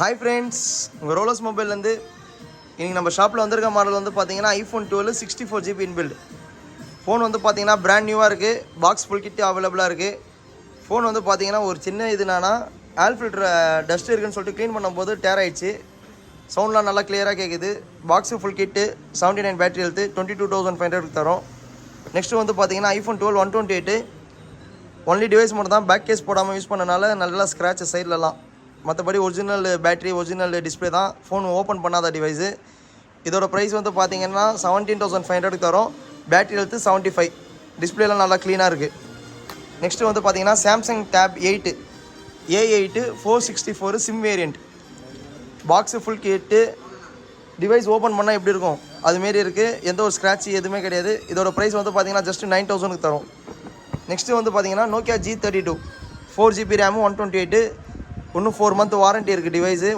Hi friends, உங்கள் ரோலஸ் மொபைல்லேருந்து இன்றைக்கி நம்ம ஷாப்பில் வந்திருக்க மாடல் வந்து பார்த்தீங்கன்னா ஐஃபோன் 12 64GB இன்பில்ட் ஃபோன் வந்து பார்த்தீங்கன்னா பிராண்ட் நியூவாக இருக்குது. பாக்ஸ் ஃபுல் கிட்டு அவைலபிளாக இருக்குது. ஃபோன் வந்து பார்த்தீங்கன்னா ஒரு சின்ன இதுனா ஆல் ஃபில்டர் டஸ்ட் இருக்குன்னு சொல்லிட்டு க்ளீன் பண்ணும்போது டேர் ஆகிடுச்சு. சவுண்ட்லாம் நல்லா கிளியராக கேட்குது. Box full kit 79 battery health 22,500 தரும். நெக்ஸ்ட்டு வந்து பார்த்தீங்கன்னா ஐஃபோன் 12 128 ஒன்லி டிவைஸ் மட்டும் தான் பேக் கேஸ் போடாமல் யூஸ் பண்ணனால நல்லா ஸ்க்ராட்ச் சைட்லலாம். மற்றபடி ஒரிஜினல் பேட்டரி ஒரிஜினல் டிஸ்பிளே தான். ஃபோன் ஓப்பன் பண்ணாத டிவைஸு. இதோட ப்ரைஸ் வந்து பார்த்தீங்கன்னா 17,500 தரும். Battery health 75. டிஸ்பிளேலாம் நல்லா க்ளீனாக இருக்குது. நெக்ஸ்ட்டு வந்து பார்த்தீங்கன்னா Samsung tab 8 A8 464 SIM variant. Box full kit. Device open பண்ணால் எப்படி இருக்கும் அதுமாரி இருக்குது. எந்த ஒரு ஸ்க்ராட்ச் எதுவுமே கிடையாது. இதோட ப்ரைஸ் வந்து பார்த்தீங்கன்னா ஜஸ்ட் 9,000 தரும். நெக்ஸ்ட்டு வந்து பார்த்தீங்கன்னா நோக்கியா G32 4GB ரேமு 128. இன்னும் 4 மந்த் வாரண்ட்டி இருக்குது டிவைஸு.